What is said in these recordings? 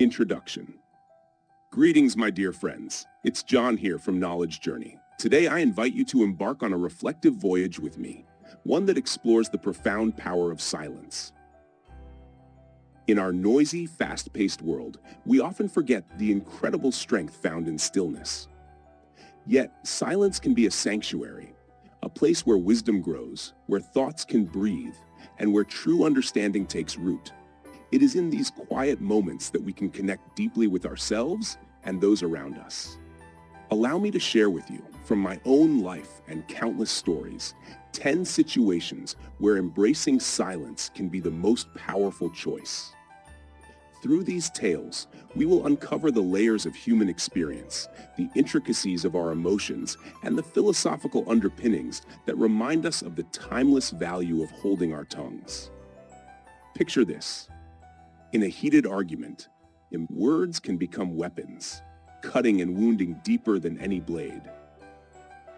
Introduction. Greetings, my dear friends. It's John here from Knowledge Journey. Today, I invite you to embark on a reflective voyage with me, one that explores the profound power of silence. In our noisy, fast-paced world, we often forget the incredible strength found in stillness. Yet, silence can be a sanctuary, a place where wisdom grows, where thoughts can breathe, and where true understanding takes root. It is in these quiet moments that we can connect deeply with ourselves and those around us. Allow me to share with you, from my own life and countless stories, 10 situations where embracing silence can be the most powerful choice. Through these tales, we will uncover the layers of human experience, the intricacies of our emotions, and the philosophical underpinnings that remind us of the timeless value of holding our tongues. Picture this. In a heated argument, words can become weapons, cutting and wounding deeper than any blade.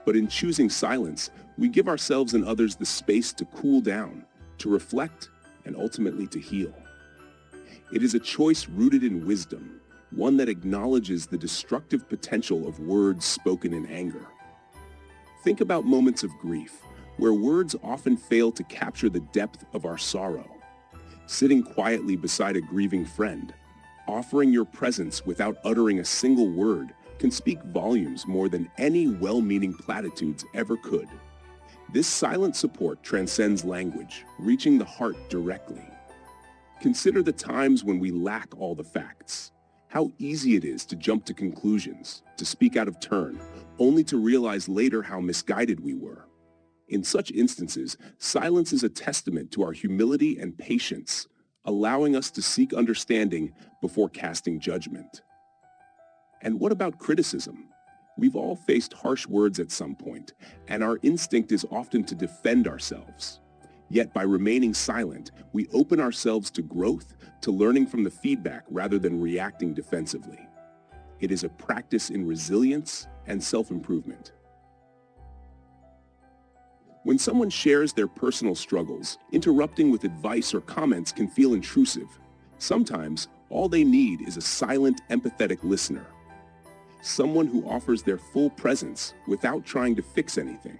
But in choosing silence, we give ourselves and others the space to cool down, to reflect, and ultimately to heal. It is a choice rooted in wisdom, one that acknowledges the destructive potential of words spoken in anger. Think about moments of grief, where words often fail to capture the depth of our sorrow. Sitting quietly beside a grieving friend, offering your presence without uttering a single word can speak volumes more than any well-meaning platitudes ever could. This silent support transcends language, reaching the heart directly. Consider the times when we lack all the facts. How easy it is to jump to conclusions, to speak out of turn, only to realize later how misguided we were. In such instances, silence is a testament to our humility and patience, allowing us to seek understanding before casting judgment. And what about criticism? We've all faced harsh words at some point, and our instinct is often to defend ourselves. Yet by remaining silent, we open ourselves to growth, to learning from the feedback rather than reacting defensively. It is a practice in resilience and self-improvement. When someone shares their personal struggles, interrupting with advice or comments can feel intrusive. Sometimes, all they need is a silent, empathetic listener. Someone who offers their full presence without trying to fix anything.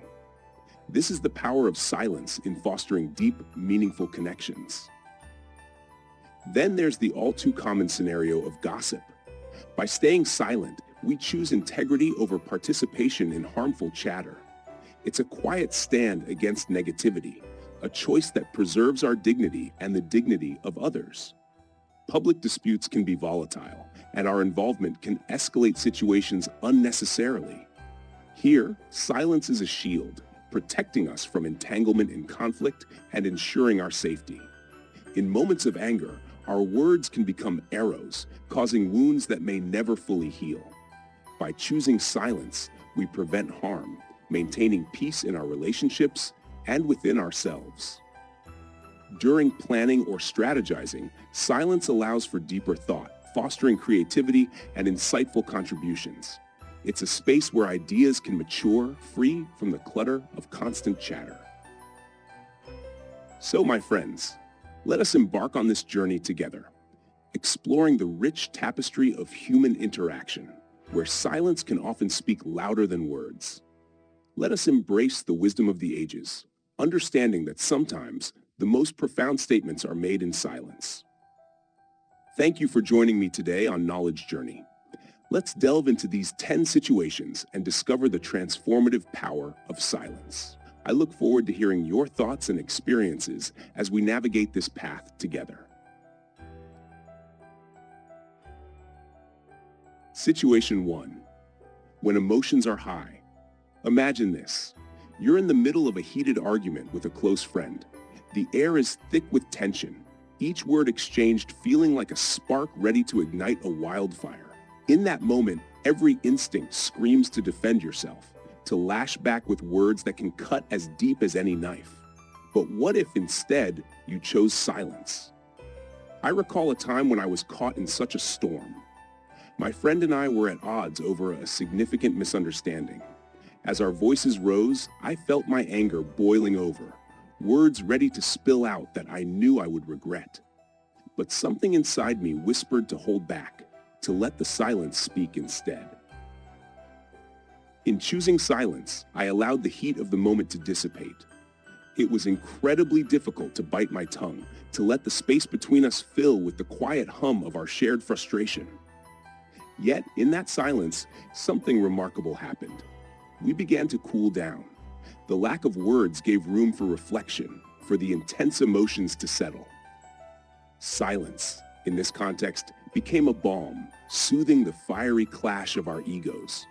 This is the power of silence in fostering deep, meaningful connections. Then there's the all-too-common scenario of gossip. By staying silent, we choose integrity over participation in harmful chatter. It's a quiet stand against negativity, a choice that preserves our dignity and the dignity of others. Public disputes can be volatile, and our involvement can escalate situations unnecessarily. Here, silence is a shield, protecting us from entanglement in conflict and ensuring our safety. In moments of anger, our words can become arrows, causing wounds that may never fully heal. By choosing silence, we prevent harm, maintaining peace in our relationships and within ourselves. During planning or strategizing, silence allows for deeper thought, fostering creativity and insightful contributions. It's a space where ideas can mature, free from the clutter of constant chatter. So, my friends, let us embark on this journey together, exploring the rich tapestry of human interaction, where silence can often speak louder than words. Let us embrace the wisdom of the ages, understanding that sometimes the most profound statements are made in silence. Thank you for joining me today on Knowledge Journey. Let's delve into these 10 situations and discover the transformative power of silence. I look forward to hearing your thoughts and experiences as we navigate this path together. Situation 1. When emotions are high. Imagine this. You're in the middle of a heated argument with a close friend. The air is thick with tension, each word exchanged feeling like a spark ready to ignite a wildfire. In that moment, every instinct screams to defend yourself, to lash back with words that can cut as deep as any knife. But what if instead you chose silence? I recall a time when I was caught in such a storm. My friend and I were at odds over a significant misunderstanding. As our voices rose, I felt my anger boiling over, words ready to spill out that I knew I would regret. but something inside me whispered to hold back, to let the silence speak instead. In choosing silence, I allowed the heat of the moment to dissipate. It was incredibly difficult to bite my tongue, to let the space between us fill with the quiet hum of our shared frustration. Yet, in that silence, something remarkable happened. We began to cool down. The lack of words gave room for reflection, for the intense emotions to settle. Silence, in this context, became a balm, soothing the fiery clash of our egos.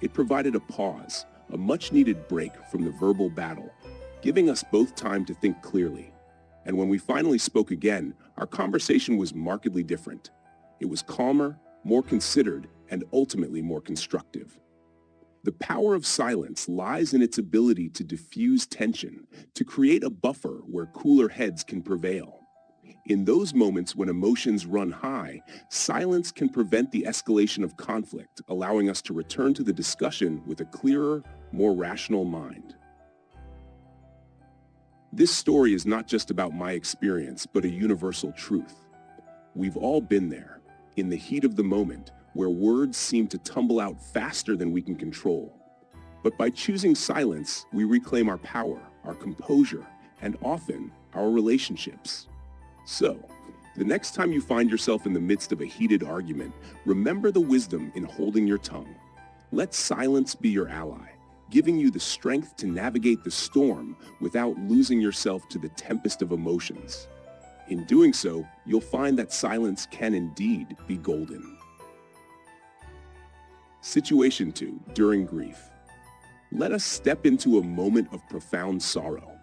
It provided a pause, a much-needed break from the verbal battle, giving us both time to think clearly. And when we finally spoke again, our conversation was markedly different. It was calmer, more considered, and ultimately more constructive. The power of silence lies in its ability to diffuse tension, to create a buffer where cooler heads can prevail. In those moments when emotions run high, silence can prevent the escalation of conflict, allowing us to return to the discussion with a clearer, more rational mind. This story is not just about my experience, but a universal truth. We've all been there, in the heat of the moment, where words seem to tumble out faster than we can control. But by choosing silence, we reclaim our power, our composure, and often our relationships. So, the next time you find yourself in the midst of a heated argument, remember the wisdom in holding your tongue. Let silence be your ally, giving you the strength to navigate the storm without losing yourself to the tempest of emotions. In doing so, you'll find that silence can indeed be golden. Situation 2, during grief. Let us step into a moment of profound sorrow.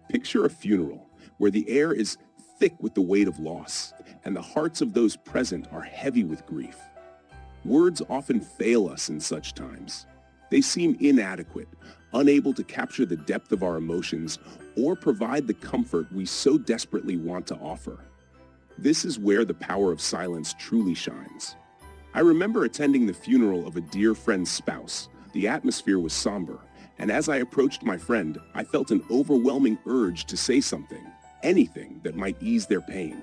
Picture a funeral where the air is thick with the weight of loss, and the hearts of those present are heavy with grief. Words often fail us in such times. They seem inadequate, unable to capture the depth of our emotions or provide the comfort we so desperately want to offer. This is where the power of silence truly shines. I remember attending the funeral of a dear friend's spouse. The atmosphere was somber, and as I approached my friend, I felt an overwhelming urge to say something, anything that might ease their pain.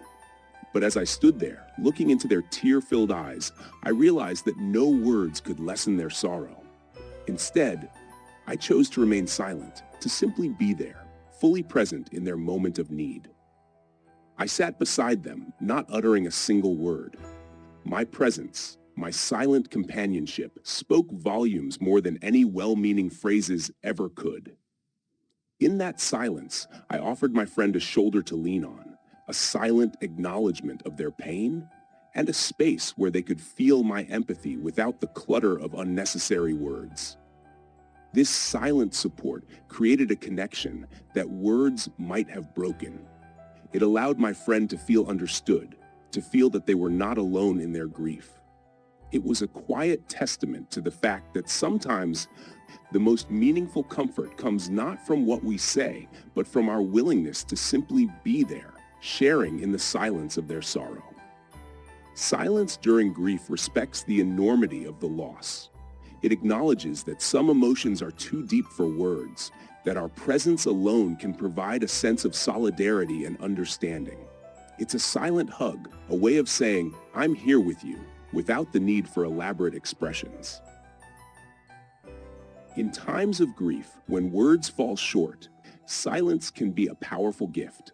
But as I stood there, looking into their tear-filled eyes, I realized that no words could lessen their sorrow. Instead, I chose to remain silent, to simply be there, fully present in their moment of need. I sat beside them, not uttering a single word. My presence, my silent companionship, spoke volumes more than any well-meaning phrases ever could. In that silence, I offered my friend a shoulder to lean on, a silent acknowledgement of their pain, and a space where they could feel my empathy without the clutter of unnecessary words. This silent support created a connection that words might have broken. It allowed my friend to feel understood, to feel that they were not alone in their grief. It was a quiet testament to the fact that sometimes the most meaningful comfort comes not from what we say, but from our willingness to simply be there, sharing in the silence of their sorrow. Silence during grief respects the enormity of the loss. It acknowledges that some emotions are too deep for words, that our presence alone can provide a sense of solidarity and understanding. It's a silent hug, a way of saying, "I'm here with you," without the need for elaborate expressions. In times of grief, when words fall short, silence can be a powerful gift.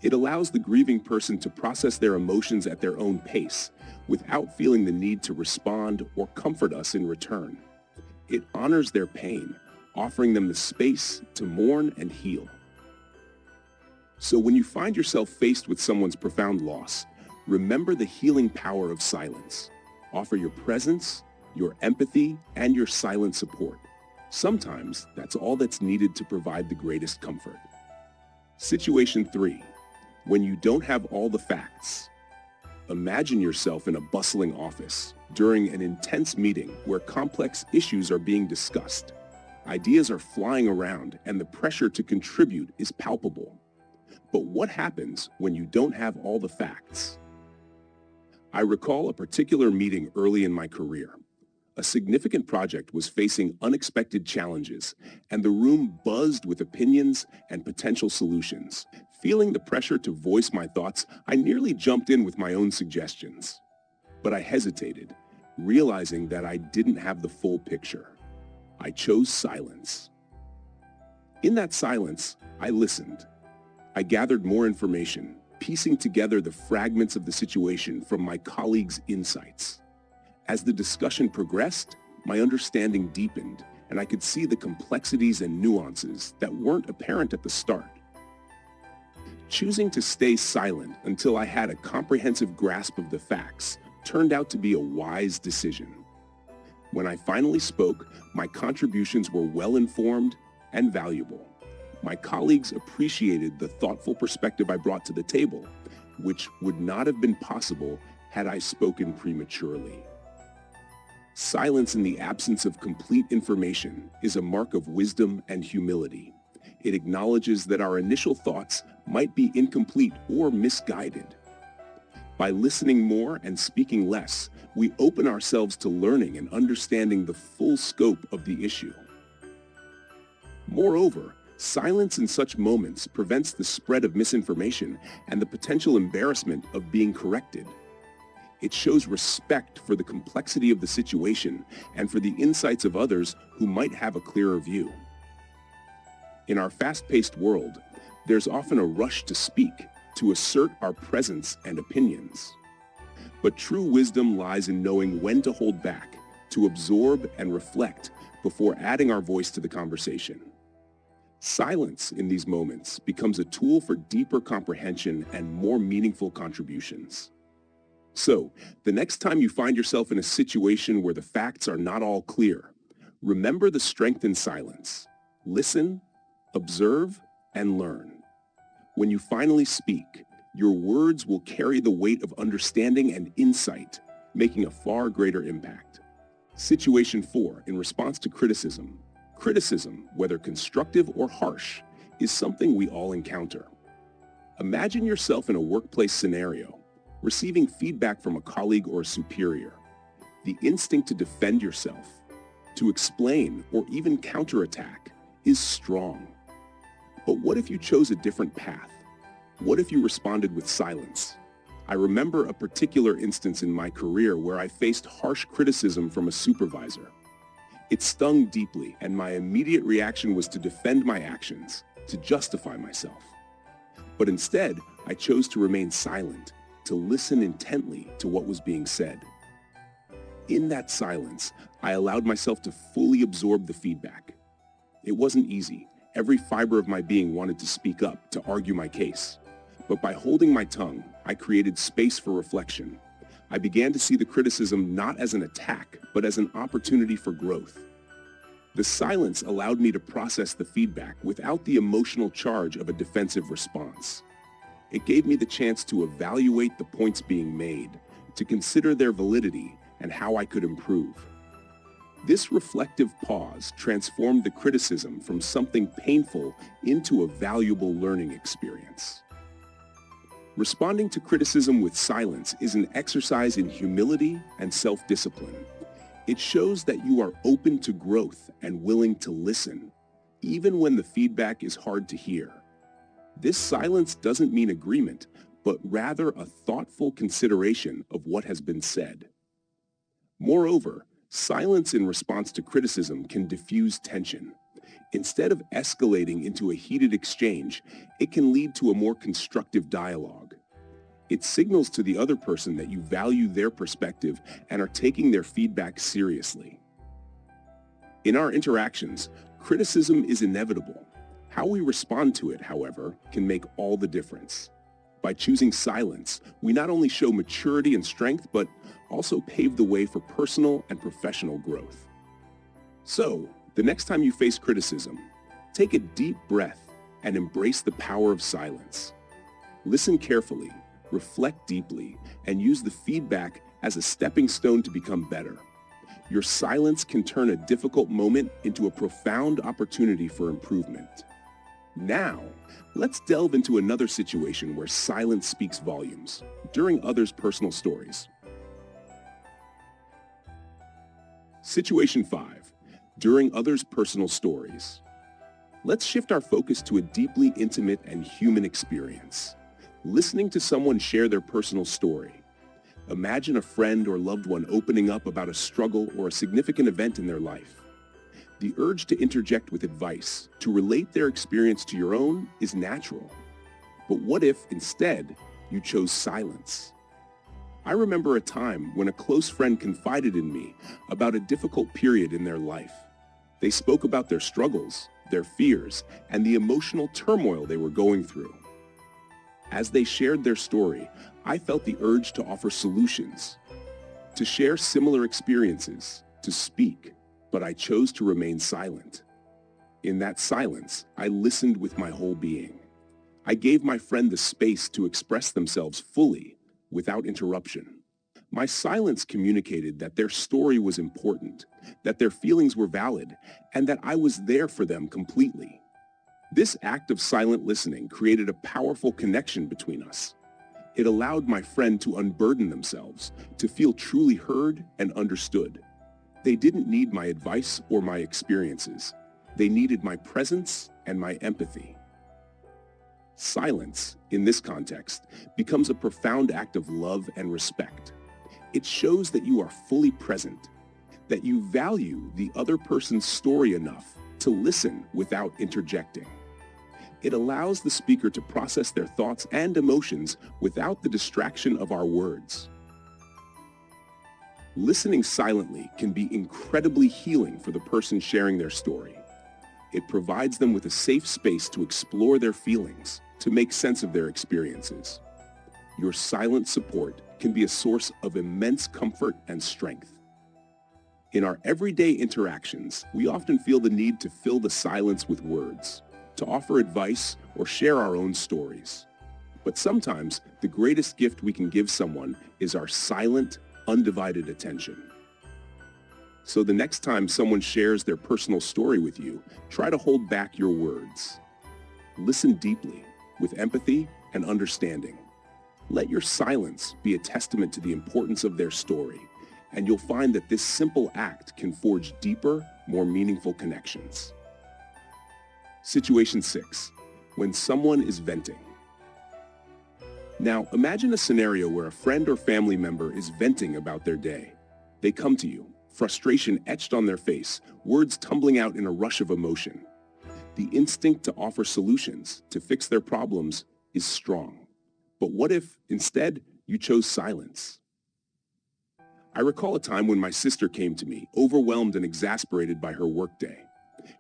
It allows the grieving person to process their emotions at their own pace, without feeling the need to respond or comfort us in return. It honors their pain, offering them the space to mourn and heal. So when you find yourself faced with someone's profound loss, remember the healing power of silence. Offer your presence, your empathy, and your silent support. Sometimes that's all that's needed to provide the greatest comfort. Situation 3. When you don't have all the facts. Imagine yourself in a bustling office during an intense meeting where complex issues are being discussed. Ideas are flying around and the pressure to contribute is palpable. But what happens when you don't have all the facts? I recall a particular meeting early in my career. A significant project was facing unexpected challenges, and the room buzzed with opinions and potential solutions. Feeling the pressure to voice my thoughts, I nearly jumped in with my own suggestions. But I hesitated, realizing that I didn't have the full picture. I chose silence. In that silence, I listened. I gathered more information, piecing together the fragments of the situation from my colleagues' insights. As the discussion progressed, my understanding deepened, and I could see the complexities and nuances that weren't apparent at the start. Choosing to stay silent until I had a comprehensive grasp of the facts turned out to be a wise decision. When I finally spoke, my contributions were well-informed and valuable. My colleagues appreciated the thoughtful perspective I brought to the table, which would not have been possible had I spoken prematurely. Silence in the absence of complete information is a mark of wisdom and humility. It acknowledges that our initial thoughts might be incomplete or misguided. By listening more and speaking less, we open ourselves to learning and understanding the full scope of the issue. Moreover, silence in such moments prevents the spread of misinformation and the potential embarrassment of being corrected. It shows respect for the complexity of the situation and for the insights of others who might have a clearer view. In our fast-paced world, there's often a rush to speak, to assert our presence and opinions. But true wisdom lies in knowing when to hold back, to absorb and reflect before adding our voice to the conversation. Silence in these moments becomes a tool for deeper comprehension and more meaningful contributions. So, the next time you find yourself in a situation where the facts are not all clear, remember the strength in silence. Listen, observe, and learn. When you finally speak, your words will carry the weight of understanding and insight, making a far greater impact. Situation 4, in response to criticism. Criticism, whether constructive or harsh, is something we all encounter. Imagine yourself in a workplace scenario, receiving feedback from a colleague or a superior. The instinct to defend yourself, to explain, or even counterattack is strong. But what if you chose a different path? What if you responded with silence? I remember a particular instance in my career where I faced harsh criticism from a supervisor. It stung deeply, and my immediate reaction was to defend my actions, to justify myself. But instead, I chose to remain silent, to listen intently to what was being said. In that silence, I allowed myself to fully absorb the feedback. It wasn't easy. Every fiber of my being wanted to speak up, to argue my case. But by holding my tongue, I created space for reflection. I began to see the criticism not as an attack, but as an opportunity for growth. The silence allowed me to process the feedback without the emotional charge of a defensive response. It gave me the chance to evaluate the points being made, to consider their validity and how I could improve. This reflective pause transformed the criticism from something painful into a valuable learning experience. Responding to criticism with silence is an exercise in humility and self-discipline. It shows that you are open to growth and willing to listen, even when the feedback is hard to hear. This silence doesn't mean agreement, but rather a thoughtful consideration of what has been said. Moreover, silence in response to criticism can diffuse tension. Instead of escalating into a heated exchange, it can lead to a more constructive dialogue. It signals to the other person that you value their perspective and are taking their feedback seriously. In our interactions, criticism is inevitable. How we respond to it, however, can make all the difference. By choosing silence, we not only show maturity and strength, but also pave the way for personal and professional growth. So, the next time you face criticism, take a deep breath and embrace the power of silence. Listen carefully, reflect deeply, and use the feedback as a stepping stone to become better. Your silence can turn a difficult moment into a profound opportunity for improvement. Now, let's delve into another situation where silence speaks volumes, during others' personal stories. Situation 5. During others' personal stories. Let's shift our focus to a deeply intimate and human experience. Listening to someone share their personal story. Imagine a friend or loved one opening up about a struggle or a significant event in their life. The urge to interject with advice, to relate their experience to your own, is natural. But what if, instead, you chose silence? I remember a time when a close friend confided in me about a difficult period in their life. They spoke about their struggles, their fears, and the emotional turmoil they were going through. As they shared their story, I felt the urge to offer solutions, to share similar experiences, to speak, but I chose to remain silent. In that silence, I listened with my whole being. I gave my friend the space to express themselves fully, without interruption. My silence communicated that their story was important, that their feelings were valid, and that I was there for them completely. This act of silent listening created a powerful connection between us. It allowed my friend to unburden themselves, to feel truly heard and understood. They didn't need my advice or my experiences. They needed my presence and my empathy. Silence, in this context, becomes a profound act of love and respect. It shows that you are fully present, that you value the other person's story enough to listen without interjecting. It allows the speaker to process their thoughts and emotions without the distraction of our words. Listening silently can be incredibly healing for the person sharing their story. It provides them with a safe space to explore their feelings, to make sense of their experiences. Your silent support can be a source of immense comfort and strength. In our everyday interactions, we often feel the need to fill the silence with words, to offer advice or share our own stories. But sometimes the greatest gift we can give someone is our silent, undivided attention. So the next time someone shares their personal story with you, try to hold back your words. Listen deeply, with empathy and understanding. Let your silence be a testament to the importance of their story, and you'll find that this simple act can forge deeper, more meaningful connections. Situation 6. When someone is venting. Now, imagine a scenario where a friend or family member is venting about their day. They come to you, frustration etched on their face, words tumbling out in a rush of emotion. The instinct to offer solutions, to fix their problems, is strong. But what if, instead, you chose silence? I recall a time when my sister came to me, overwhelmed and exasperated by her workday.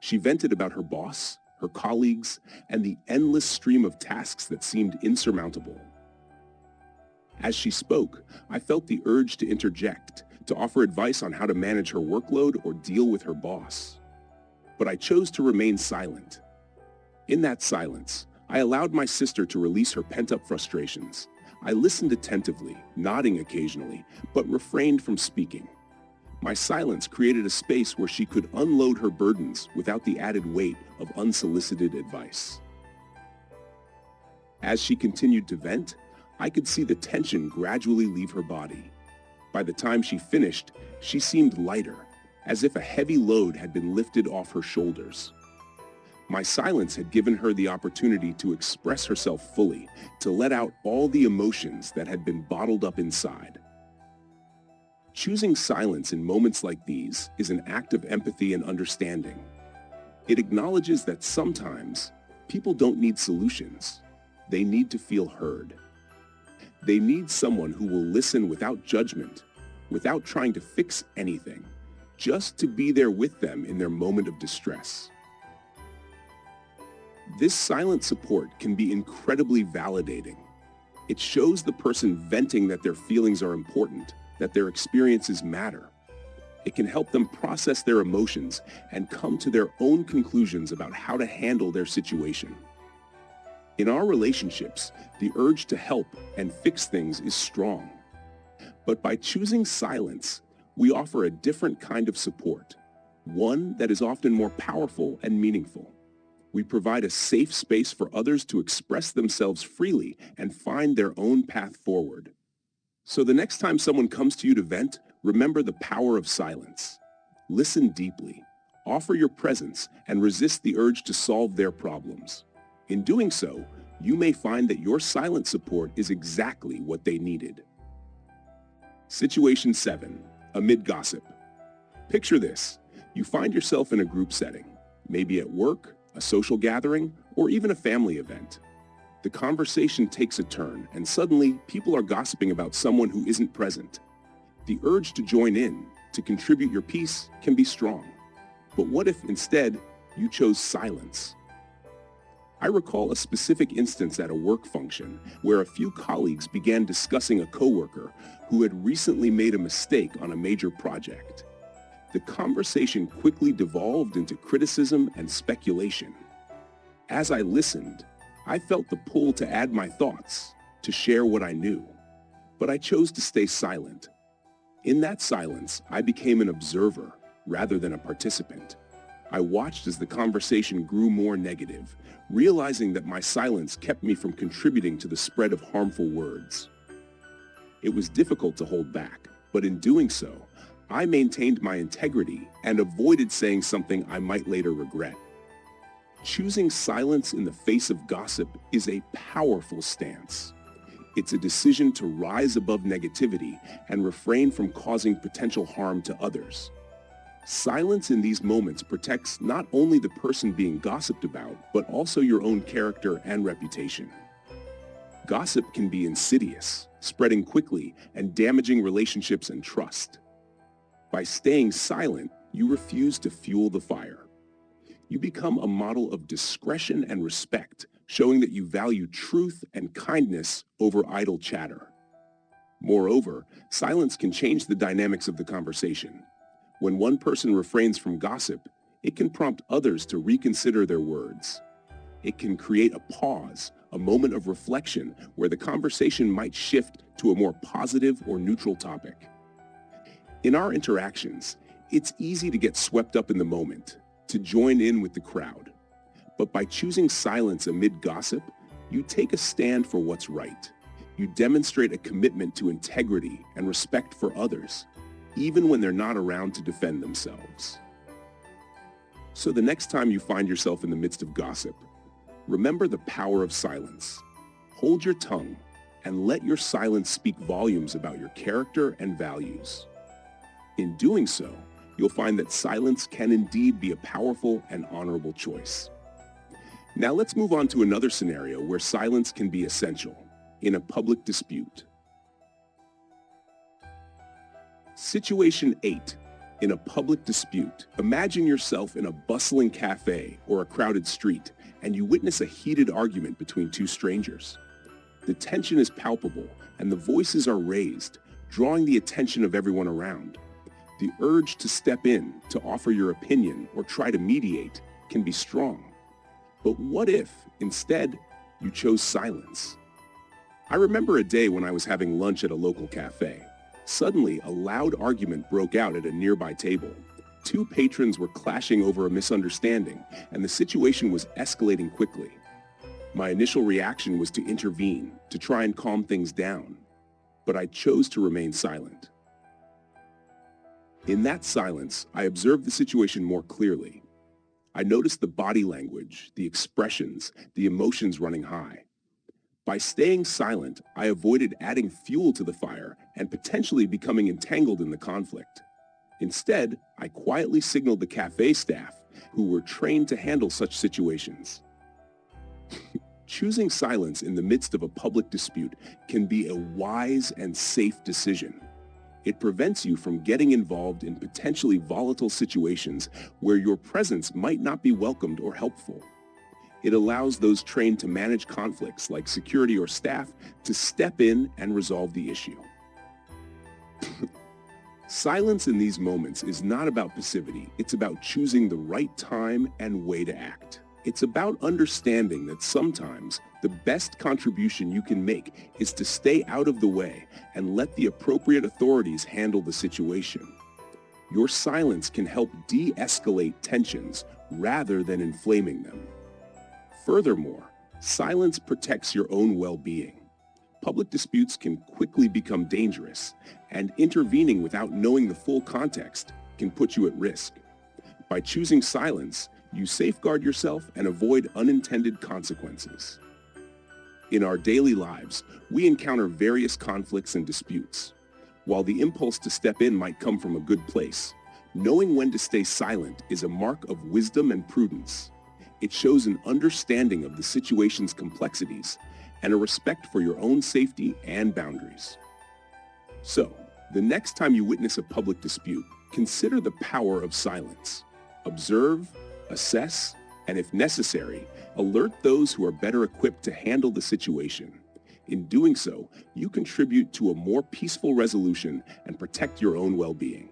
She vented about her boss, her colleagues, and the endless stream of tasks that seemed insurmountable. As she spoke, I felt the urge to interject, to offer advice on how to manage her workload or deal with her boss. But I chose to remain silent. In that silence, I allowed my sister to release her pent-up frustrations. I listened attentively, nodding occasionally, but refrained from speaking. My silence created a space where she could unload her burdens without the added weight of unsolicited advice. As she continued to vent, I could see the tension gradually leave her body. By the time she finished, she seemed lighter, as if a heavy load had been lifted off her shoulders. My silence had given her the opportunity to express herself fully, to let out all the emotions that had been bottled up inside. Choosing silence in moments like these is an act of empathy and understanding. It acknowledges that sometimes people don't need solutions. They need to feel heard. They need someone who will listen without judgment, without trying to fix anything, just to be there with them in their moment of distress. This silent support can be incredibly validating. It shows the person venting that their feelings are important, that their experiences matter. It can help them process their emotions and come to their own conclusions about how to handle their situation. In our relationships, the urge to help and fix things is strong. But by choosing silence, we offer a different kind of support, one that is often more powerful and meaningful. We provide a safe space for others to express themselves freely and find their own path forward. So the next time someone comes to you to vent, remember the power of silence. Listen deeply, offer your presence, and resist the urge to solve their problems. In doing so, you may find that your silent support is exactly what they needed. Situation 7. Amid gossip. Picture this. You find yourself in a group setting, maybe at work, a social gathering, or even a family event. The conversation takes a turn, and suddenly people are gossiping about someone who isn't present. The urge to join in, to contribute your piece, can be strong. But what if instead you chose silence? I recall a specific instance at a work function where a few colleagues began discussing a coworker who had recently made a mistake on a major project. The conversation quickly devolved into criticism and speculation. As I listened, I felt the pull to add my thoughts, to share what I knew. But I chose to stay silent. In that silence, I became an observer rather than a participant. I watched as the conversation grew more negative, realizing that my silence kept me from contributing to the spread of harmful words. It was difficult to hold back, but in doing so, I maintained my integrity and avoided saying something I might later regret. Choosing silence in the face of gossip is a powerful stance. It's a decision to rise above negativity and refrain from causing potential harm to others. Silence in these moments protects not only the person being gossiped about, but also your own character and reputation. Gossip can be insidious, spreading quickly and damaging relationships and trust. By staying silent, you refuse to fuel the fire. You become a model of discretion and respect, showing that you value truth and kindness over idle chatter. Moreover, silence can change the dynamics of the conversation. When one person refrains from gossip, it can prompt others to reconsider their words. It can create a pause, a moment of reflection where the conversation might shift to a more positive or neutral topic. In our interactions, it's easy to get swept up in the moment, to join in with the crowd. But by choosing silence amid gossip, you take a stand for what's right. You demonstrate a commitment to integrity and respect for others, even when they're not around to defend themselves. So the next time you find yourself in the midst of gossip, remember the power of silence. Hold your tongue and let your silence speak volumes about your character and values. In doing so, you'll find that silence can indeed be a powerful and honorable choice. Now let's move on to another scenario where silence can be essential, in a public dispute. Situation 8. In a public dispute, imagine yourself in a bustling cafe or a crowded street, and you witness a heated argument between two strangers. The tension is palpable, and the voices are raised, drawing the attention of everyone around. The urge to step in, to offer your opinion, or try to mediate can be strong. But what if, instead, you chose silence? I remember a day when I was having lunch at a local cafe. Suddenly, a loud argument broke out at a nearby table. Two patrons were clashing over a misunderstanding, and the situation was escalating quickly. My initial reaction was to intervene, to try and calm things down. But I chose to remain silent. In that silence, I observed the situation more clearly. I noticed the body language, the expressions, the emotions running high. By staying silent, I avoided adding fuel to the fire and potentially becoming entangled in the conflict. Instead, I quietly signaled the cafe staff, who were trained to handle such situations. Choosing silence in the midst of a public dispute can be a wise and safe decision. It prevents you from getting involved in potentially volatile situations where your presence might not be welcomed or helpful. It allows those trained to manage conflicts like security or staff to step in and resolve the issue. Silence in these moments is not about passivity. It's about choosing the right time and way to act. It's about understanding that sometimes the best contribution you can make is to stay out of the way and let the appropriate authorities handle the situation. Your silence can help de-escalate tensions rather than inflaming them. Furthermore, silence protects your own well-being. Public disputes can quickly become dangerous, and intervening without knowing the full context can put you at risk. By choosing silence, you safeguard yourself and avoid unintended consequences. In our daily lives, we encounter various conflicts and disputes. While the impulse to step in might come from a good place, knowing when to stay silent is a mark of wisdom and prudence. It shows an understanding of the situation's complexities and a respect for your own safety and boundaries. So, the next time you witness a public dispute, consider the power of silence. Observe, assess, and if necessary, alert those who are better equipped to handle the situation. In doing so, you contribute to a more peaceful resolution and protect your own well-being.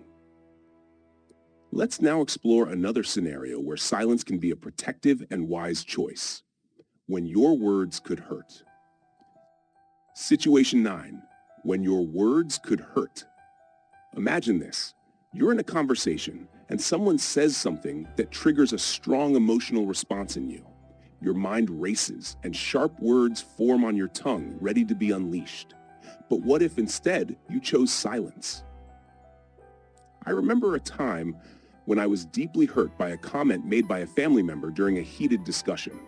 Let's now explore another scenario where silence can be a protective and wise choice. When your words could hurt. Situation 9. When your words could hurt. Imagine this. You're in a conversation and someone says something that triggers a strong emotional response in you. Your mind races and sharp words form on your tongue, ready to be unleashed. But what if instead you chose silence? I remember a time when I was deeply hurt by a comment made by a family member during a heated discussion.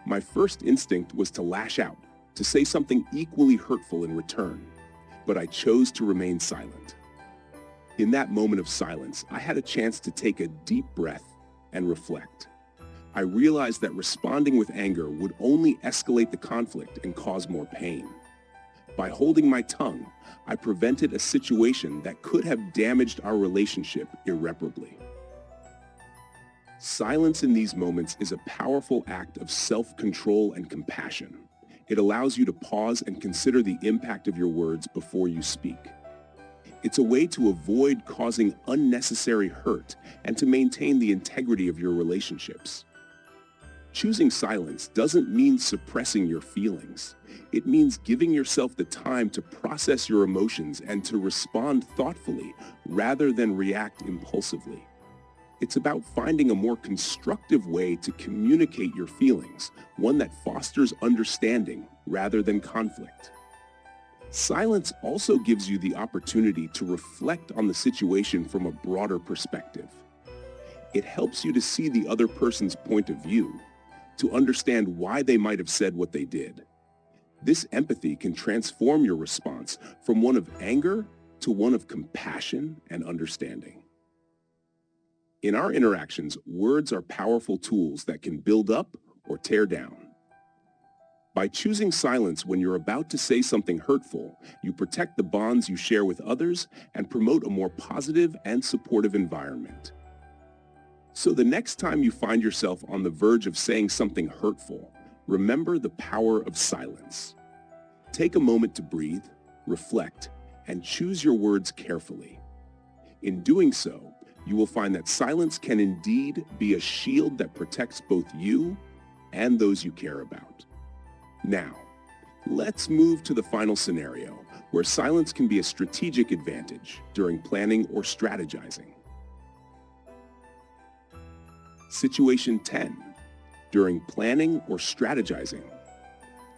My first instinct was to lash out, to say something equally hurtful in return, but I chose to remain silent. In that moment of silence, I had a chance to take a deep breath and reflect. I realized that responding with anger would only escalate the conflict and cause more pain. By holding my tongue, I prevented a situation that could have damaged our relationship irreparably. Silence in these moments is a powerful act of self-control and compassion. It allows you to pause and consider the impact of your words before you speak. It's a way to avoid causing unnecessary hurt and to maintain the integrity of your relationships. Choosing silence doesn't mean suppressing your feelings. It means giving yourself the time to process your emotions and to respond thoughtfully rather than react impulsively. It's about finding a more constructive way to communicate your feelings, one that fosters understanding rather than conflict. Silence also gives you the opportunity to reflect on the situation from a broader perspective. It helps you to see the other person's point of view, to understand why they might have said what they did. This empathy can transform your response from one of anger to one of compassion and understanding. In our interactions, words are powerful tools that can build up or tear down. By choosing silence when you're about to say something hurtful, you protect the bonds you share with others and promote a more positive and supportive environment. So the next time you find yourself on the verge of saying something hurtful, remember the power of silence. Take a moment to breathe, reflect, and choose your words carefully. In doing so, you will find that silence can indeed be a shield that protects both you and those you care about. Now, let's move to the final scenario, where silence can be a strategic advantage during planning or strategizing. Situation 10. During planning or strategizing.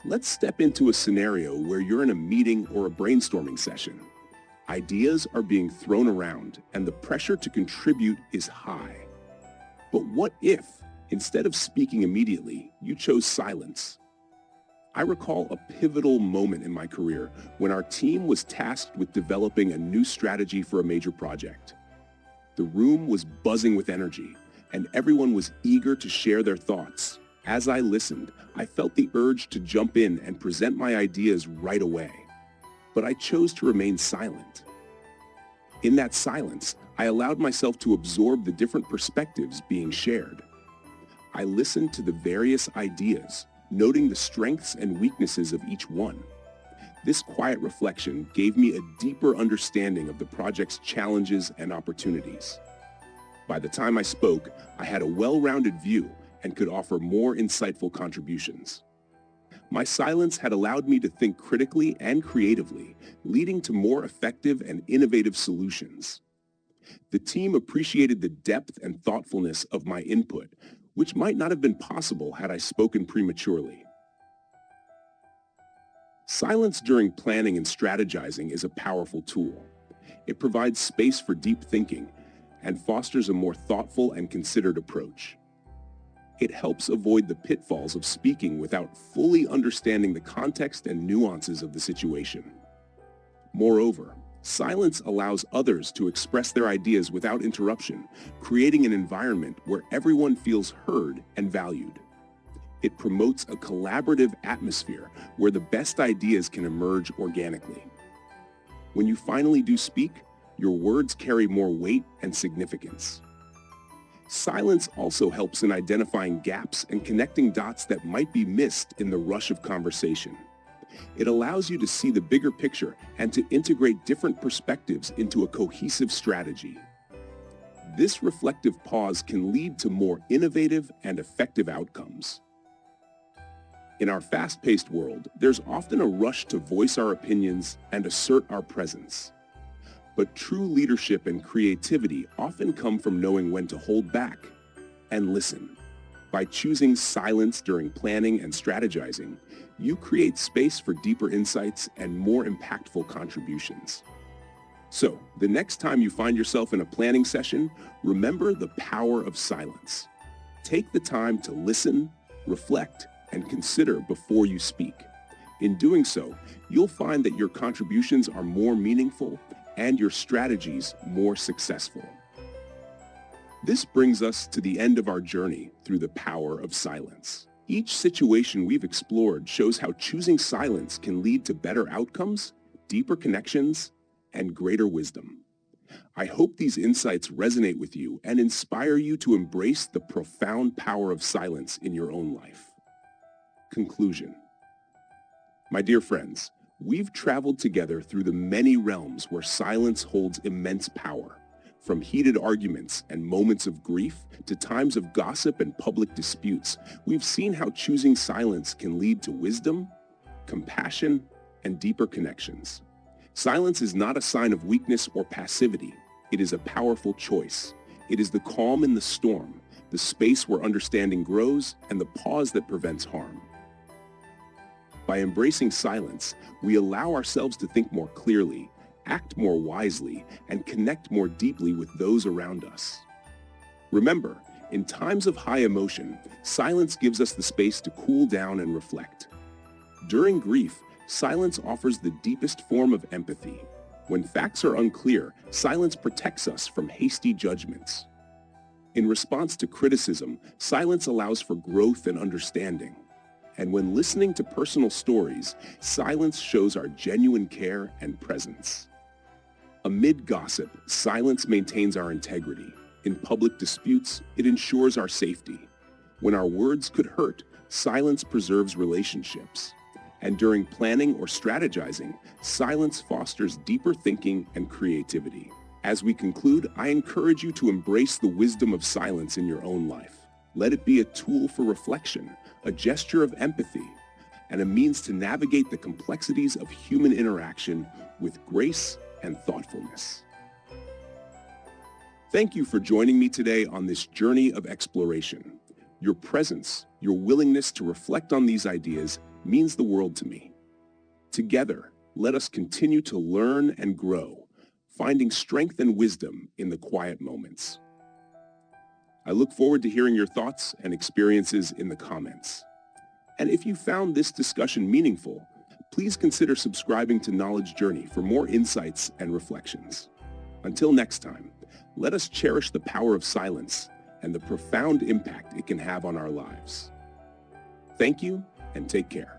Let's step into a scenario where you're in a meeting or a brainstorming session. Ideas are being thrown around and the pressure to contribute is high. But what if, instead of speaking immediately, you chose silence? I recall a pivotal moment in my career when our team was tasked with developing a new strategy for a major project. The room was buzzing with energy, and everyone was eager to share their thoughts. As I listened, I felt the urge to jump in and present my ideas right away. But I chose to remain silent. In that silence, I allowed myself to absorb the different perspectives being shared. I listened to the various ideas, noting the strengths and weaknesses of each one. This quiet reflection gave me a deeper understanding of the project's challenges and opportunities. By the time I spoke, I had a well-rounded view and could offer more insightful contributions. My silence had allowed me to think critically and creatively, leading to more effective and innovative solutions. The team appreciated the depth and thoughtfulness of my input, which might not have been possible had I spoken prematurely. Silence during planning and strategizing is a powerful tool. It provides space for deep thinking and fosters a more thoughtful and considered approach. It helps avoid the pitfalls of speaking without fully understanding the context and nuances of the situation. Moreover, silence allows others to express their ideas without interruption, creating an environment where everyone feels heard and valued. It promotes a collaborative atmosphere where the best ideas can emerge organically. When you finally do speak, your words carry more weight and significance. Silence also helps in identifying gaps and connecting dots that might be missed in the rush of conversation. It allows you to see the bigger picture and to integrate different perspectives into a cohesive strategy. This reflective pause can lead to more innovative and effective outcomes. In our fast-paced world, there's often a rush to voice our opinions and assert our presence. But true leadership and creativity often come from knowing when to hold back and listen. By choosing silence during planning and strategizing, you create space for deeper insights and more impactful contributions. So, the next time you find yourself in a planning session, remember the power of silence. Take the time to listen, reflect, and consider before you speak. In doing so, you'll find that your contributions are more meaningful and your strategies more successful. This brings us to the end of our journey through the power of silence. Each situation we've explored shows how choosing silence can lead to better outcomes, deeper connections, and greater wisdom. I hope these insights resonate with you and inspire you to embrace the profound power of silence in your own life. Conclusion. My dear friends, we've traveled together through the many realms where silence holds immense power, from heated arguments and moments of grief to times of gossip and public disputes. We've seen how choosing silence can lead to wisdom, compassion, and deeper connections. Silence is not a sign of weakness or passivity. It is a powerful choice. It is the calm in the storm, the space where understanding grows, and the pause that prevents harm. By embracing silence, we allow ourselves to think more clearly, act more wisely, and connect more deeply with those around us. Remember, in times of high emotion, silence gives us the space to cool down and reflect. During grief, silence offers the deepest form of empathy. When facts are unclear, silence protects us from hasty judgments. In response to criticism, silence allows for growth and understanding. And when listening to personal stories, silence shows our genuine care and presence. Amid gossip, silence maintains our integrity. In public disputes, it ensures our safety. When our words could hurt, silence preserves relationships. And during planning or strategizing, silence fosters deeper thinking and creativity. As we conclude, I encourage you to embrace the wisdom of silence in your own life. Let it be a tool for reflection, a gesture of empathy, and a means to navigate the complexities of human interaction with grace and thoughtfulness. Thank you for joining me today on this journey of exploration. Your presence, your willingness to reflect on these ideas means the world to me. Together, let us continue to learn and grow, finding strength and wisdom in the quiet moments. I look forward to hearing your thoughts and experiences in the comments. And if you found this discussion meaningful, please consider subscribing to Knowledge Journey for more insights and reflections. Until next time, let us cherish the power of silence and the profound impact it can have on our lives. Thank you and take care.